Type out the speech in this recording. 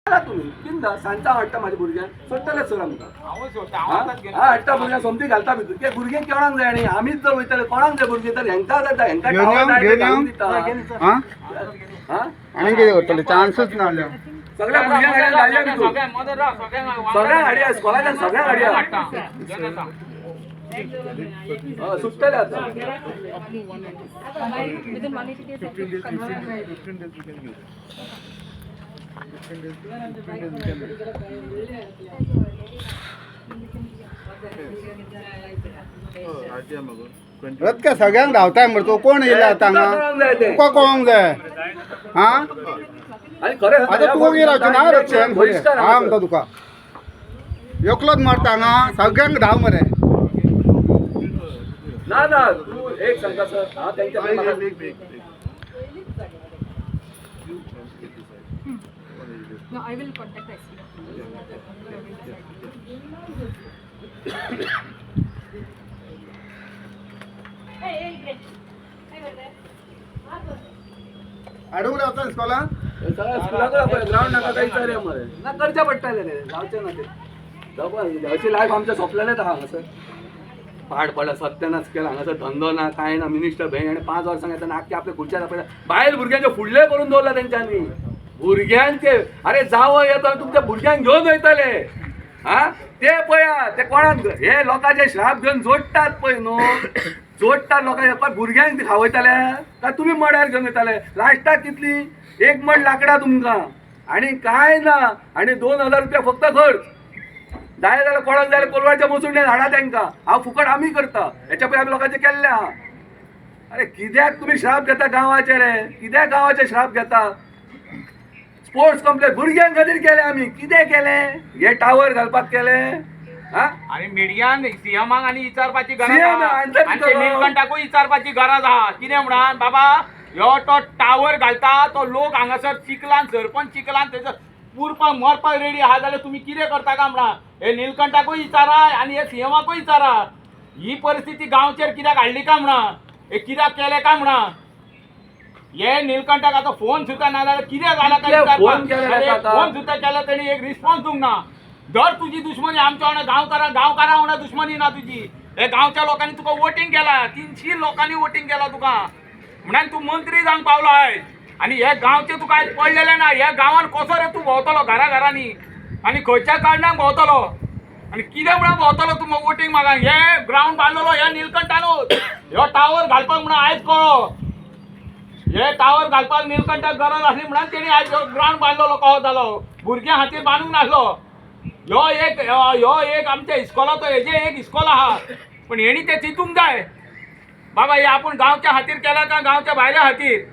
तुम्ही बिंदा सांगता हाडटा माझ्या भुरग्यांक सोडटले सर आमकां हाडटा भुरग्यांक समती घालता भितर ते भुरगे कोणाक जाय आनी आमीच जर वयतले कोणाक जाय भुरगे तर हेंका जाता हेंका आनी कितें करतले चान्सच ना सगळ्या भुरग्यांक घालया सगळ्या गाडया इस्कॉलाच्यान सगळ्या गाडया सुटतले आता रथ काय सगळ्यांक धांवताय मरे तो कोण येयला आतां हांगा तुका कळोंक जाय हा आतां तूं वगैरे रावचो ना रक्षण हा म्हणटा तुका एकलोच मारता हांगा सगळ्यांक धांव मरे ना ना तू एक सांगता सर हांव तेंच्या No, I will contact the SPO. अडवून रावता इस्कॉला ग्राउंड नाका काही विचारया मरे ना करचे पडटले रे जावचे ना ते अशी लायफ आमच्या सोंपलेलेच आहा हांगासर पाड पडला सत्यानाच केला हांगासर धंदो ना काय ना मिनिस्टर भंय आणि 5 वर्सां येता नाकी आपल्या खुर्च्या दाखयता बायल भुरग्यांचे फुडले करून दवरला तेंच्यांनी भुरग्यांचे अरे जावं येता तुमच्या भुरग्यांक घेवन वयतले हा ते पळया ते कोणाक हे लोकांचे श्राप घेवन जोडटात पळय न्हू जोडटात लोकांचे भुरग्यांक खावयतले काय तुमी मड्यार घेवन वयतले लास्टाक कितली 1 मड लांकडां तुमकां आणि काय ना आणि 2000 रुपया फक्त खर्च जाय जाल्यार कोणाक जाय कोलवाच्या मसुंडेन हाडा तेंकां हांव फुकट आमी करता हेच्या पयलीं आमी लोकांचे केल्ले आहा अरे कित्याक तुमी श्राप घेता गांवाचे रे कित्याक गांवाचे श्राप घेता स्पोर्ट्स कॉम्प्लेक्स भुरग्यांक खातीर केले आमी कितें केलें हे टावर घालपाक केले आणि मिडियान सीएमाक आनी विचारपाची गरज आनी नीलकंठाकूय विचारपाची गरज आहा कितें म्हणून बाबा ह्यो तो टावर घालता तो लोक हांगासर चिखलान सरपंच चिखलान थंयसर पुरपाक मरपाक रेडी आहा जाल्यार तुमी कितें करता काय म्हणा हे नीलकंठाकूय विचारा आनी हे सीएमाकूय विचारा ही परिस्थिती गांवचेर कित्याक हाडली काय म्हणा हे कित्याक केले काय म्हणा हे नीलकंठाक आता फोन सुद्धा ना जाल्यार कितें जालां काय फोन सुद्धा केला तेणी एक रिस्पॉन्स दिवंक ना दर तुजी दुश्मनी आमच्या वांगडा गांवकारां वांगडा दुश्मनी ना तुजी हे गांवच्या लोकांनी तुका वोटींग केला 300 लोकांनी वोटींग केला तुका म्हणून तूं मंत्री जावंक पावलो आयज आनी हे गांवचे तुका आयज पडलेले ना ह्या गांवान कसो रे तूं भोंवतलो घरांनी आनी खंयच्या कारणाक भोंवतलो आनी कितें म्हणून भोंवतलो तूं वोटींग मागांक हे ग्रावंड बांदलेलो ह्या नीलकंठानूच ह्यो टावर घालपाक म्हणून आयज कळ्ळो हे टावर घालपाक नीलकंठाक गरज आसली म्हणून तेणी आयज ग्रावंड बांदलेलो कहो जालो भुरग्यां खातीर बांदूंक नासलो ह्यो एक आमच्या इस्कॉलाचो हेजे एक इस्कॉल आहा पण हेणी ते चिंतूंक जाय बाबा हे आपूण गांवच्या खातीर केला काय गांवच्या भायल्या खातीर